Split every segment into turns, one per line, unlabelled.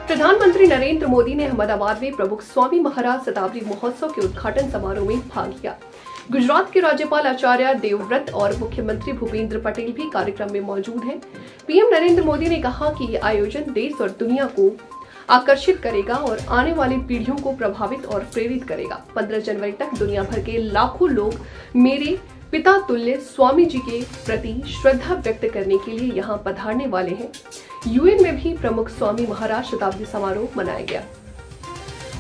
प्रधानमंत्री नरेंद्र मोदी ने अहमदाबाद में प्रमुख स्वामी महाराज शताब्दी महोत्सव के उद्घाटन समारोह में भाग लिया। गुजरात के राज्यपाल आचार्य देवव्रत और मुख्यमंत्री भूपेंद्र पटेल भी कार्यक्रम में मौजूद हैं। पीएम नरेंद्र मोदी ने कहा कि ये आयोजन देश और दुनिया को आकर्षित करेगा और आने वाली पीढ़ियों को प्रभावित और प्रेरित करेगा। 15 जनवरी तक दुनिया भर के लाखों लोग मेरे पिता तुल्य स्वामी जी के प्रति श्रद्धा व्यक्त करने के लिए यहाँ पधारने वाले हैं। यूएन में भी प्रमुख स्वामी महाराज शताब्दी समारोह मनाया गया।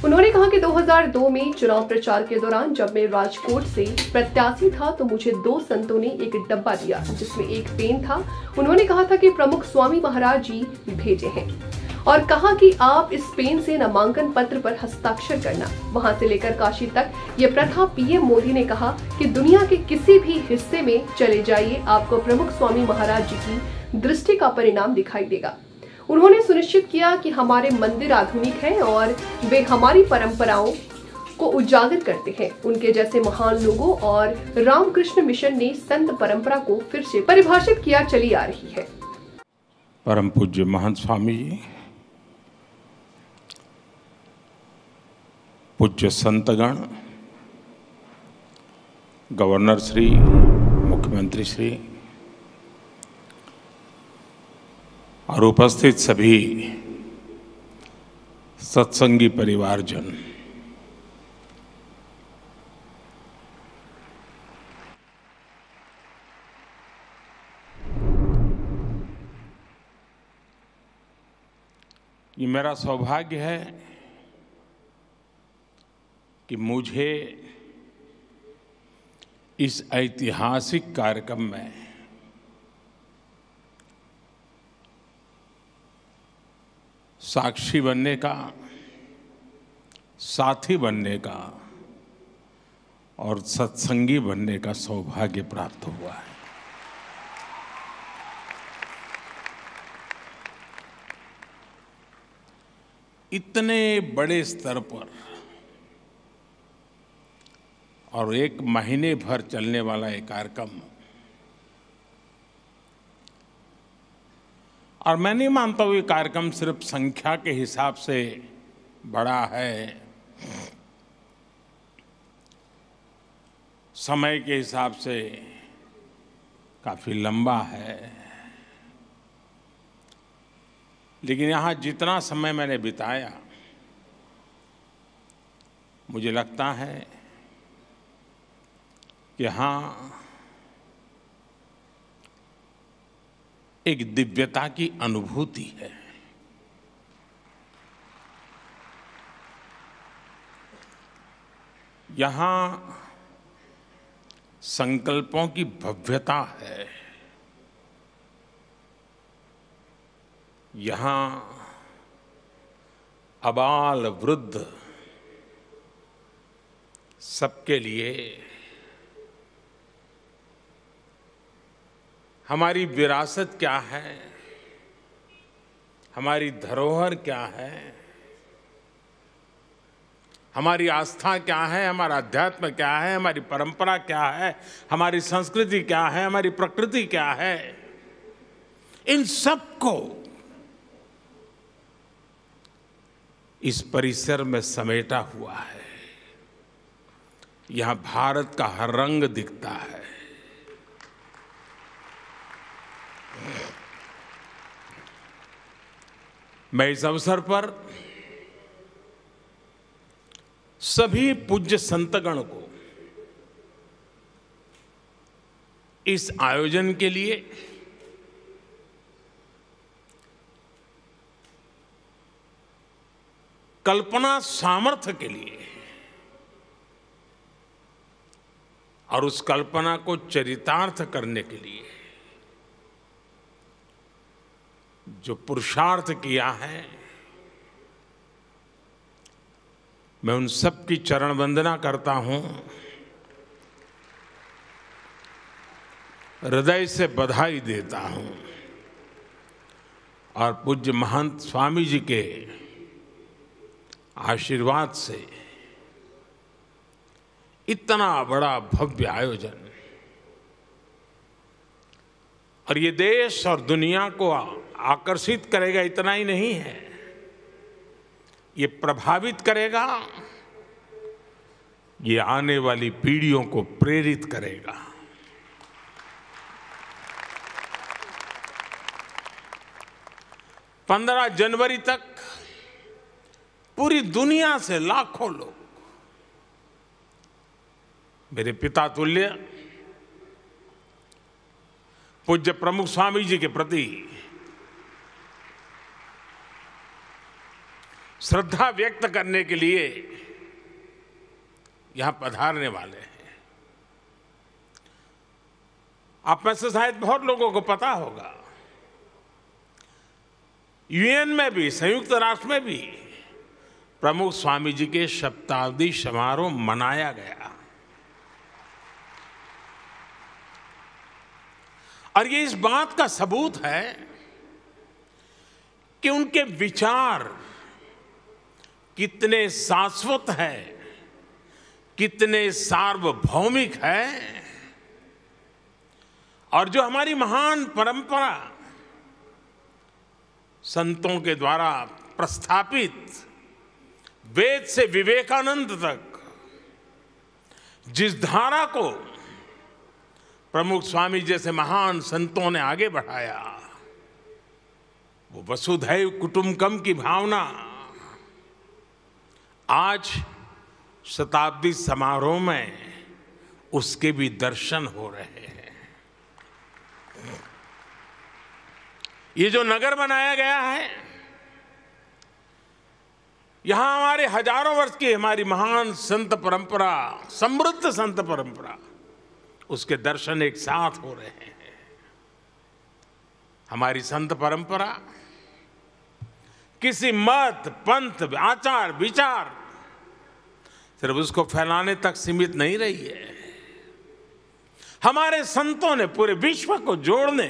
उन्होंने कहा कि 2002 में चुनाव प्रचार के दौरान जब मैं राजकोट से प्रत्याशी था तो मुझे 2 संतों ने एक डब्बा दिया जिसमें एक पेन था। उन्होंने कहा था कि प्रमुख स्वामी महाराज जी भेजे हैं और कहा कि आप इस पेन से नामांकन पत्र पर हस्ताक्षर करना। वहां से लेकर काशी तक ये प्रथा पीएम मोदी ने कहा कि दुनिया के किसी भी हिस्से में चले जाइए, आपको प्रमुख स्वामी महाराज जी की दृष्टि का परिणाम दिखाई देगा। उन्होंने सुनिश्चित किया कि हमारे मंदिर आधुनिक हैं और वे हमारी परंपराओं को उजागर करते हैं। उनके जैसे महान लोगों और रामकृष्ण मिशन ने संत परंपरा को फिर से परिभाषित किया चली आ रही है।
परम पूज्य महंत स्वामी जी, पूज्य संतगण, गवर्नर श्री, मुख्यमंत्री श्री और उपस्थित सभी सत्संगी परिवारजन, ये मेरा सौभाग्य है कि मुझे इस ऐतिहासिक कार्यक्रम में साक्षी बनने का, साथी बनने का और सत्संगी बनने का सौभाग्य प्राप्त हुआ है। इतने बड़े स्तर पर और 1 महीने भर चलने वाला ये कार्यक्रम, और मैं नहीं मानता हूँ ये कार्यक्रम सिर्फ संख्या के हिसाब से बड़ा है, समय के हिसाब से काफी लंबा है, लेकिन यहाँ जितना समय मैंने बिताया मुझे लगता है कि यहाँ एक दिव्यता की अनुभूति है। यहाँ संकल्पों की भव्यता है। यहाँ अबाल वृद्ध सबके लिए हमारी विरासत क्या है, हमारी धरोहर क्या है, हमारी आस्था क्या है, हमारा अध्यात्म क्या है, हमारी परंपरा क्या है, हमारी संस्कृति क्या है, हमारी प्रकृति क्या है, इन सब को इस परिसर में समेटा हुआ है। यहाँ भारत का हर रंग दिखता है। मैं इस अवसर पर सभी पूज्य संतगण को इस आयोजन के लिए कल्पना सामर्थ्य के लिए और उस कल्पना को चरितार्थ करने के लिए जो पुरुषार्थ किया है, मैं उन सब की चरण वंदना करता हूं, हृदय से बधाई देता हूं और पूज्य महंत स्वामी जी के आशीर्वाद से इतना बड़ा भव्य आयोजन और ये देश और दुनिया को आकर्षित करेगा, इतना ही नहीं है, ये प्रभावित करेगा, ये आने वाली पीढ़ियों को प्रेरित करेगा। पंद्रह जनवरी तक पूरी दुनिया से लाखों लोग मेरे पिता तुल्य पूज्य प्रमुख स्वामी जी के प्रति श्रद्धा व्यक्त करने के लिए यहां पधारने वाले हैं। आप में से शायद बहुत लोगों को पता होगा, यूएन में भी, संयुक्त राष्ट्र में भी प्रमुख स्वामी जी के शताब्दी समारोह मनाया गया और ये इस बात का सबूत है कि उनके विचार कितने शाश्वत है, कितने सार्वभौमिक है और जो हमारी महान परंपरा संतों के द्वारा प्रस्थापित वेद से विवेकानंद तक जिस धारा को प्रमुख स्वामी जैसे महान संतों ने आगे बढ़ाया, वो वसुधैव कुटुंबकम की भावना आज शताब्दी समारोह में उसके भी दर्शन हो रहे हैं। ये जो नगर बनाया गया है, यहां हमारे हजारों वर्ष की हमारी महान संत परंपरा, समृद्ध संत परंपरा, उसके दर्शन एक साथ हो रहे हैं। हमारी संत परंपरा किसी मत, पंथ, आचार, विचार सिर्फ उसको फैलाने तक सीमित नहीं रही है। हमारे संतों ने पूरे विश्व को जोड़ने,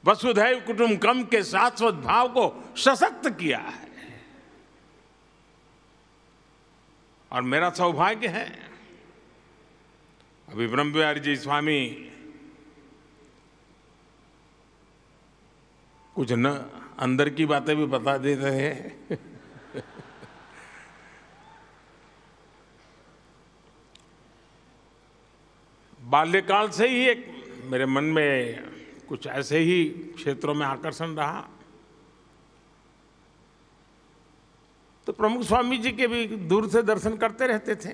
वसुधैव कुटुंबकम के शाश्वत भाव को सशक्त किया है। और मेरा सौभाग्य है, अभी ब्रह्म बिहारी जी स्वामी कुछ न अंदर की बातें भी बता दे रहे हैं। बाल्यकाल से ही एक मेरे मन में कुछ ऐसे ही क्षेत्रों में आकर्षण रहा, तो प्रमुख स्वामी जी के भी दूर से दर्शन करते रहते थे।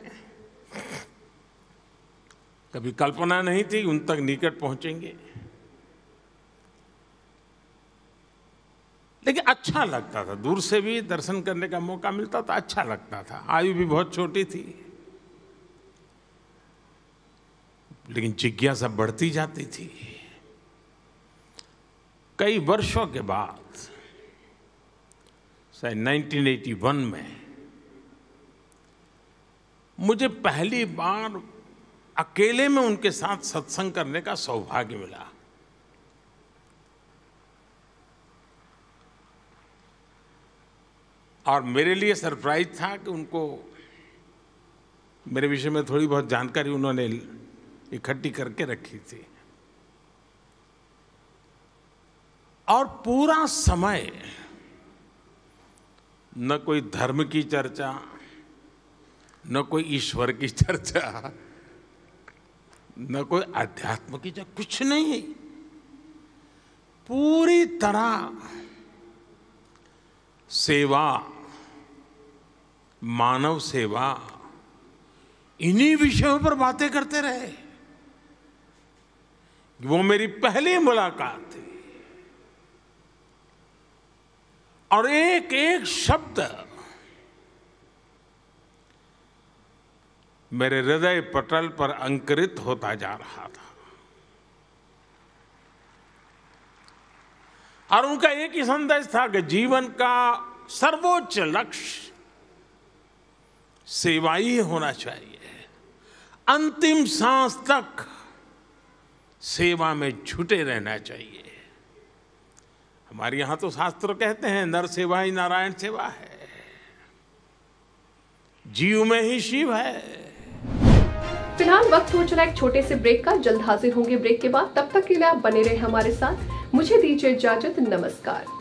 कभी कल्पना नहीं थी उन तक निकट पहुंचेंगे, लेकिन अच्छा लगता था, दूर से भी दर्शन करने का मौका मिलता था, अच्छा लगता था। आयु भी बहुत छोटी थी, लेकिन जिज्ञासा बढ़ती जाती थी। कई वर्षों के बाद 1981 में मुझे पहली बार अकेले में उनके साथ सत्संग करने का सौभाग्य मिला। और मेरे लिए सरप्राइज था कि उनको मेरे विषय में थोड़ी बहुत जानकारी उन्होंने इकट्ठी करके रखी थी। और पूरा समय न कोई धर्म की चर्चा, न कोई ईश्वर की चर्चा, न कोई अध्यात्म की चर्चा, कुछ नहीं। पूरी तरह सेवा, मानव सेवा, इन्हीं विषयों पर बातें करते रहे। वो मेरी पहली मुलाकात थी और एक एक शब्द मेरे हृदय पटल पर अंकुरित होता जा रहा था। और उनका एक ही संदेश था कि जीवन का सर्वोच्च लक्ष्य सेवा ही होना चाहिए। अंतिम सांस तक सेवा में जुटे रहना चाहिए। हमारे यहां तो शास्त्र कहते हैं नर सेवा ही नारायण सेवा है, जीव में ही शिव है।
फिलहाल वक्त हो चला एक छोटे से ब्रेक का। जल्द हाजिर होंगे ब्रेक के बाद। तब तक के लिए आप बने रहे हमारे साथ। मुझे दीजिए इजाजत। नमस्कार।